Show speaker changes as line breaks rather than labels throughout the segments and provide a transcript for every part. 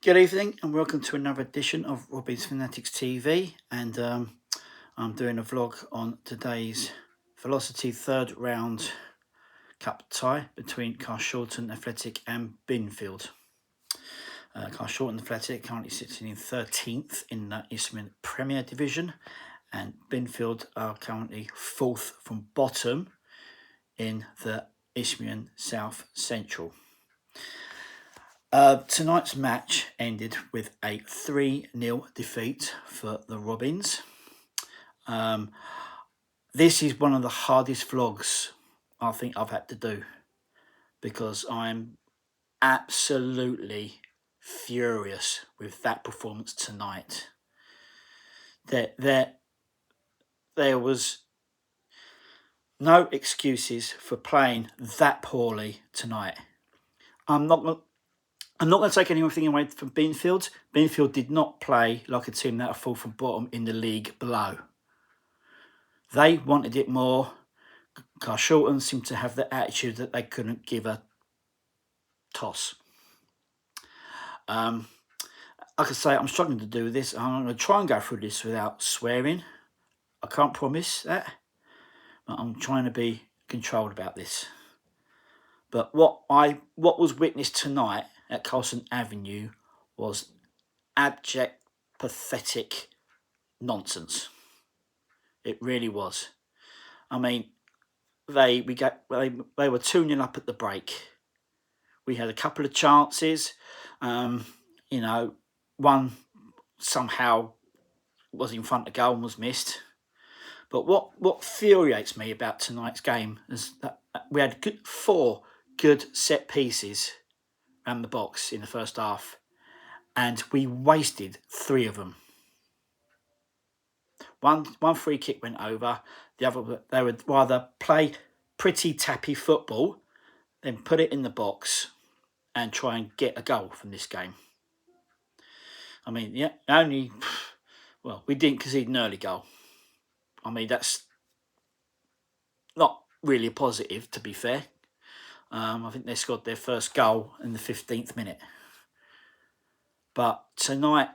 Good evening and welcome to another edition of Robbie's Fanatics TV. And I'm doing a vlog on today's Velocity third round cup tie between Carshalton Athletic and Binfield. Carshalton Athletic currently sitting in 13th in the Isthmian Premier Division, and Binfield are currently 4th from bottom in the Isthmian South Central. Tonight's match ended with a 3-0 defeat for the Robins. This is one of the hardest vlogs I think I've had to do because I'm absolutely furious with that performance tonight. There was no excuses for playing that poorly tonight. I'm not going to take anything away from Binfield. Binfield did not play like a team that are fall from bottom in the league below. They wanted it more. Carshalton seemed to have the attitude that they couldn't give a toss. Like I say, I'm struggling to do this. I'm going to try and go through this without swearing. I can't promise that, but I'm trying to be controlled about this. But what was witnessed tonight at Carshalton Avenue was abject, pathetic nonsense. It really was. I mean, they were 2-0 up at the break. We had a couple of chances. One somehow was in front of goal and was missed. But what infuriates me about tonight's game is that we had 4 good set pieces around the box in the first half, and we wasted 3 of them. One free kick went over. The other, they would rather play pretty tappy football than put it in the box and try and get a goal from this game. I mean, we didn't concede an early goal. I mean, that's not really a positive, to be fair. I think they scored their first goal in the 15th minute. But tonight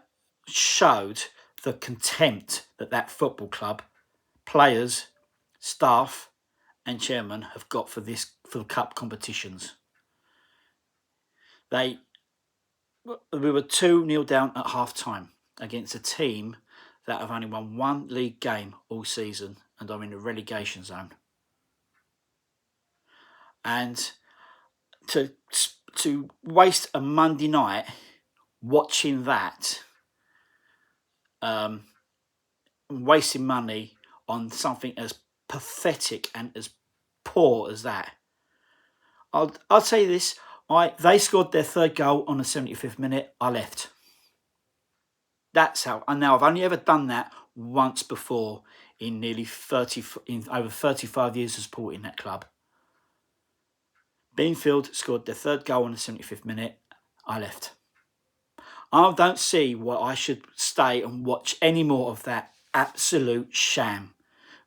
showed the contempt that football club, players, staff and chairman have got for the cup competitions. We were 2-0 down at half time against a team that have only won 1 league game all season and are in the relegation zone. And to waste a Monday night watching that, wasting money on something as pathetic and as poor as that. I'll tell you this, they scored their 3rd goal on the 75th minute. I left. That's how. And now I've only ever done that once before in over 35 years of supporting that club. Binfield scored their 3rd goal on the 75th minute. I left. I don't see why I should stay and watch any more of that absolute sham,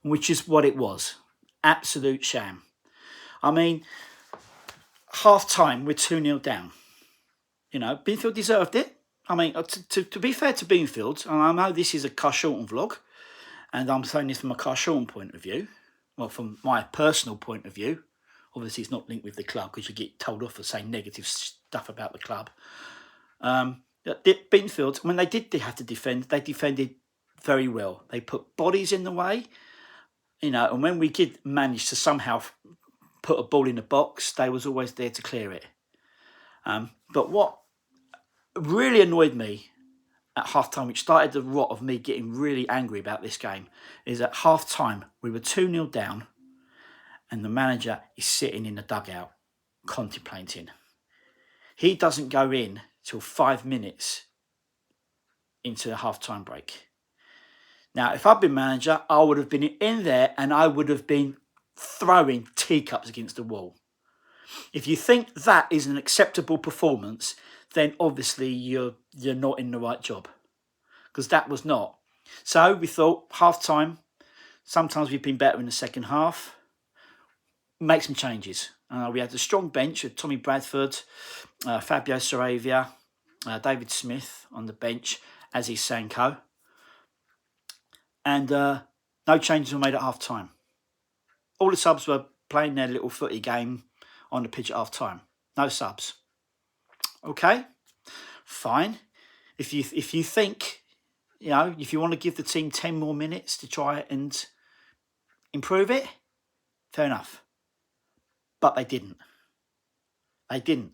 which is what it was. Absolute sham. I mean, half time, we're 2-0 down. Binfield deserved it. I mean, to be fair to Binfield, and I know this is a Carshalton vlog, and I'm saying this from a Carshalton point of view, well, from my personal point of view. Obviously, it's not linked with the club because you get told off for saying negative stuff about the club. Binfield, when they did have to defend, they defended very well. They put bodies in the way, and when we did manage to somehow put a ball in the box, they was always there to clear it. But what really annoyed me at half-time, which started the rot of me getting really angry about this game, is at half-time, we were 2-0 down, and the manager is sitting in the dugout, contemplating. He doesn't go in till 5 minutes into the half-time break. Now, if I'd been manager, I would have been in there and I would have been throwing teacups against the wall. If you think that is an acceptable performance, then obviously you're not in the right job, because that was not. So we thought half-time, sometimes we've been better in the second half, make some changes. We had a strong bench with Tommy Bradford, Fabio Saravia, David Smith on the bench as his Sanko. And no changes were made at half-time. All the subs were playing their little footy game on the pitch at half-time. No subs. Okay, fine. If you think, if you want to give the team 10 more minutes to try and improve it, fair enough. But they didn't. They didn't.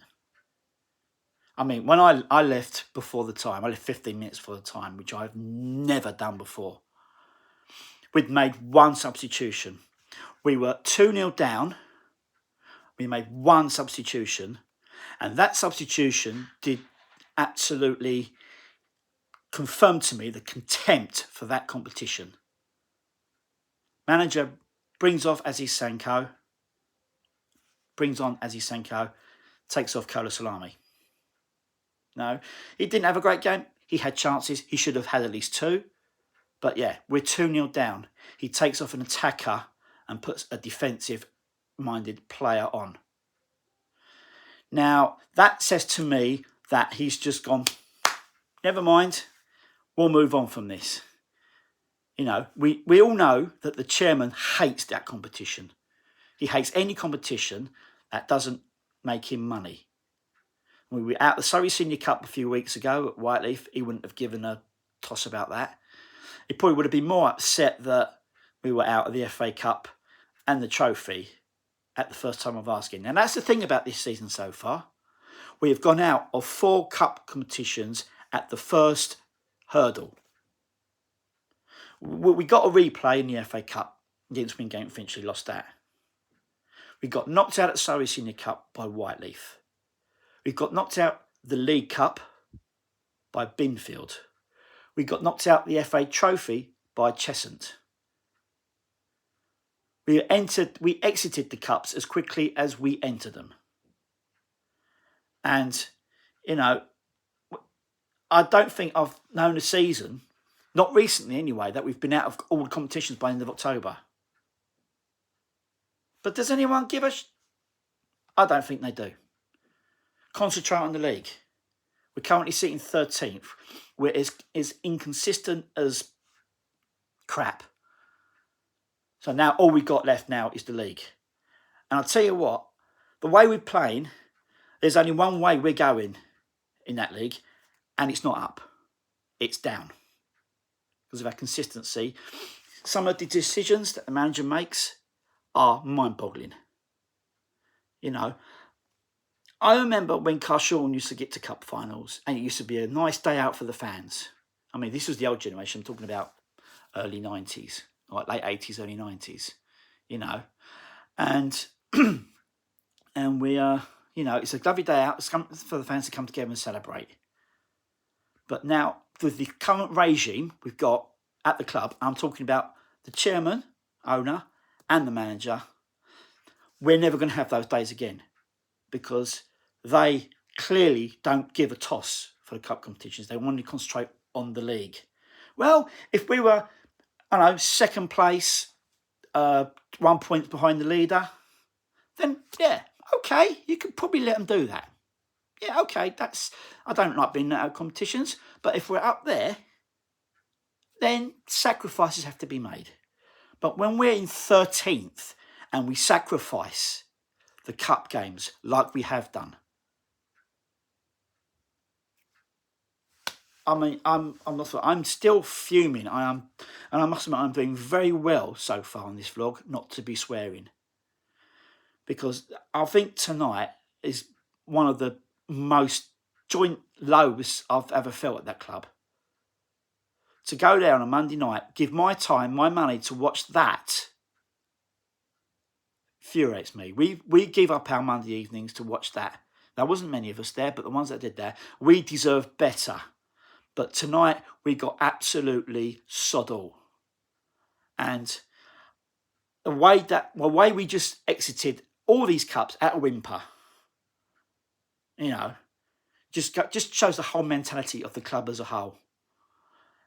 I mean, when I left before the time, I left 15 minutes before the time, which I've never done before. We'd made one substitution. We were 2-0 down. We made one substitution. And that substitution did absolutely confirm to me the contempt for that competition. Manager brings off Aziz Sanko. Brings on Aziz Sanko. Takes off Kola Salami. No, he didn't have a great game. He had chances. He should have had at least 2. But yeah, we're 2-0 down. He takes off an attacker and puts a defensive-minded player on. Now, that says to me that he's just gone, never mind, we'll move on from this. We all know that the chairman hates that competition. He hates any competition that doesn't make him money. We were out the Surrey Senior Cup a few weeks ago at Whiteleaf. He wouldn't have given a toss about that. He probably would have been more upset that we were out of the FA Cup and the trophy at the first time of asking. And that's the thing about this season so far. We have gone out of 4 cup competitions at the first hurdle. We got a replay in the FA Cup against Wingate and Finchley, lost that. We got knocked out at Surrey Senior Cup by Whiteleaf. We got knocked out the League Cup by Binfield. We got knocked out the FA Trophy by Cheshunt. We exited the cups as quickly as we entered them. And, I don't think I've known a season, not recently anyway, that we've been out of all the competitions by the end of October. But does anyone give a I don't think they do. Concentrate on the league. We're currently sitting 13th. We're as inconsistent as crap. So now all we've got left now is the league. And I'll tell you what, the way we're playing, there's only one way we're going in that league, and it's not up. It's down. Because of our consistency. Some of the decisions that the manager makes are mind-boggling. I remember when Carshalton used to get to cup finals, and it used to be a nice day out for the fans. I mean, this was the old generation. I'm talking about early 90s, like late 80s, early 90s, And and we it's a lovely day out for the fans to come together and celebrate. But now, with the current regime we've got at the club, I'm talking about the chairman, owner, and the manager, we're never going to have those days again, because they clearly don't give a toss for the cup competitions. They want to concentrate on the league. Well, if we were, second place, 1 point behind the leader, then yeah, okay, you could probably let them do that. Yeah, okay, I don't like being out of competitions, but if we're up there, then sacrifices have to be made. But when we're in 13th and we sacrifice the cup games like we have done, I'm still fuming. And I must admit, I'm doing very well so far on this vlog not to be swearing, because I think tonight is one of the most joint lows I've ever felt at that club. To go there on a Monday night, give my time, my money to watch that, infuriates me. We give up our Monday evenings to watch that. There wasn't many of us there, but the ones that did there, we deserved better. But tonight we got absolutely sod all. And the way we just exited all these cups at a whimper, just shows the whole mentality of the club as a whole.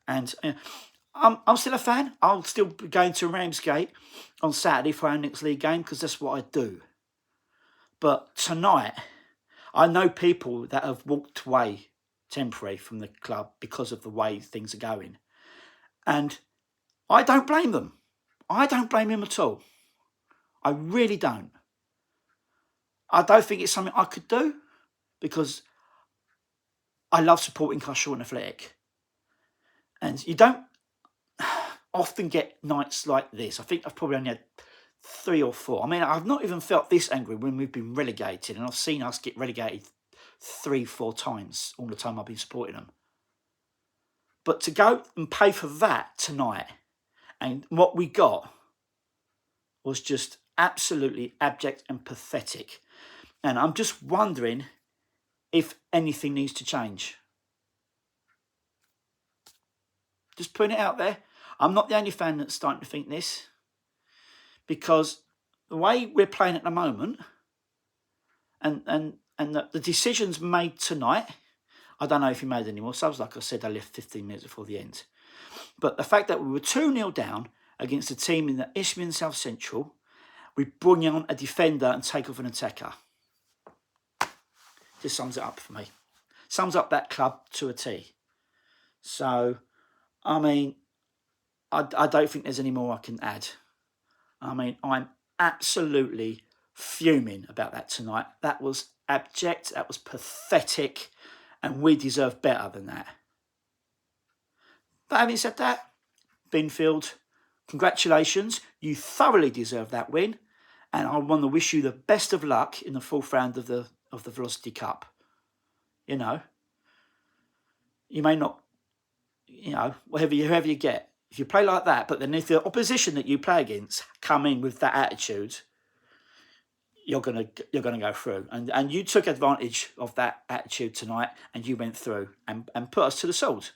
And I'm still a fan. I'll still be going to Ramsgate on Saturday for our next league game, because that's what I do. But tonight, I know people that have walked away temporary from the club because of the way things are going. And I don't blame them. I don't blame him at all. I really don't. I don't think it's something I could do because I love supporting Carshalton Athletic. And you don't often get nights like this. I think I've probably only had 3 or 4. I mean, I've not even felt this angry when we've been relegated, and I've seen us get relegated 3, 4 times all the time I've been supporting them. But to go and pay for that tonight, and what we got was just absolutely abject and pathetic. And I'm just wondering if anything needs to change. Just putting it out there. I'm not the only fan that's starting to think this, because the way we're playing at the moment and the decisions made tonight, I don't know if he made any more subs. Like I said, I left 15 minutes before the end. But the fact that we were 2-0 down against a team in the Isthmian South Central, we bring on a defender and take off an attacker. Just sums it up for me. Sums up that club to a T. So, I mean, I don't think there's any more I can add. I mean, I'm absolutely fuming about that tonight. That was abject, that was pathetic, and we deserve better than that. But having said that, Binfield, congratulations. You thoroughly deserve that win, and I want to wish you the best of luck in the 4th round of the Velocity Cup. You know, you may not, you know, whoever you get, if you play like that, but then if the opposition that you play against come in with that attitude, you're gonna go through. And you took advantage of that attitude tonight, and you went through and put us to the sword.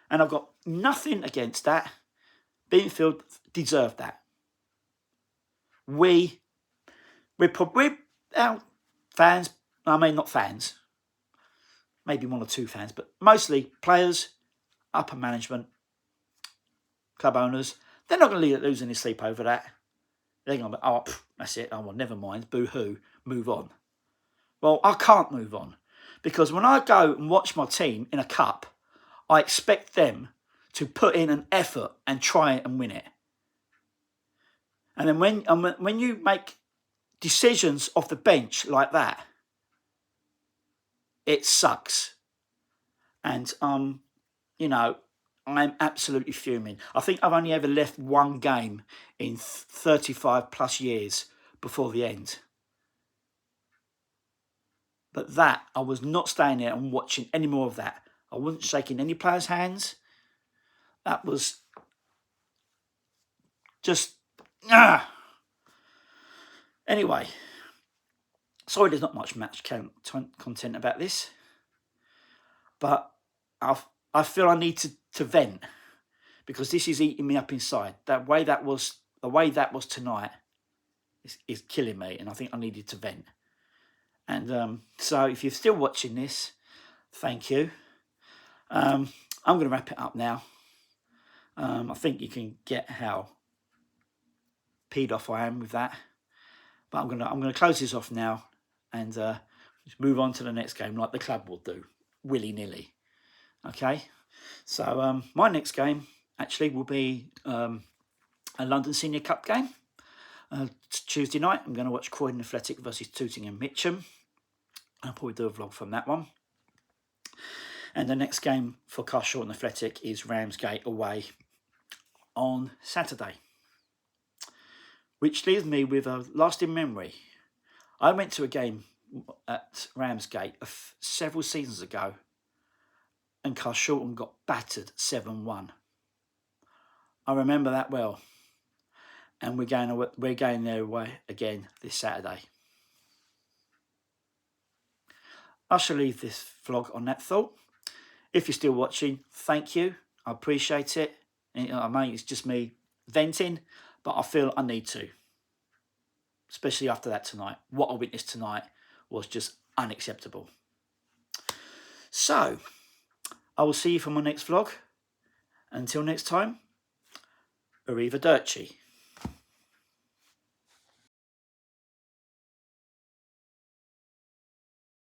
And I've got nothing against that. Binfield deserved that. We're our fans. I mean, not fans. Maybe 1 or 2 fans, but mostly players, upper management, club owners. They're not going to lose any sleep over that. They're going to be, oh, that's it. Oh, well, never mind. Boo-hoo. Move on. Well, I can't move on, because when I go and watch my team in a cup, I expect them to put in an effort and try and win it. And then when you make decisions off the bench like that, it sucks. And you know, I'm absolutely fuming. I think I've only ever left 1 game in 35 plus years before the end. But that, I was not staying there and watching any more of that. I wasn't shaking any players' hands. That was just... Anyway, sorry there's not much match content about this. But I feel I need to vent, because this is eating me up inside. The way that was tonight is killing me, and I think I needed to vent. And so if you're still watching this, thank you. I'm going to wrap it up now. I think you can get how peed off I am with that. But I'm going to close this off now and just move on to the next game like the club will do, willy-nilly. Okay? So my next game actually will be a London Senior Cup game. Tuesday night, I'm going to watch Croydon Athletic versus Tooting and Mitcham. I'll probably do a vlog from that one. And the next game for Carshalton Athletic is Ramsgate away on Saturday. Which leaves me with a lasting memory. I went to a game at Ramsgate several seasons ago, and Carshalton got battered 7-1. I remember that well. And we're going their way again this Saturday. I shall leave this vlog on that thought. If you're still watching, thank you. I appreciate it. And, I mean, it's just me venting, but I feel I need to. Especially after that tonight. What I witnessed tonight was just unacceptable. So, I will see you for my next vlog. Until next time, arrivederci.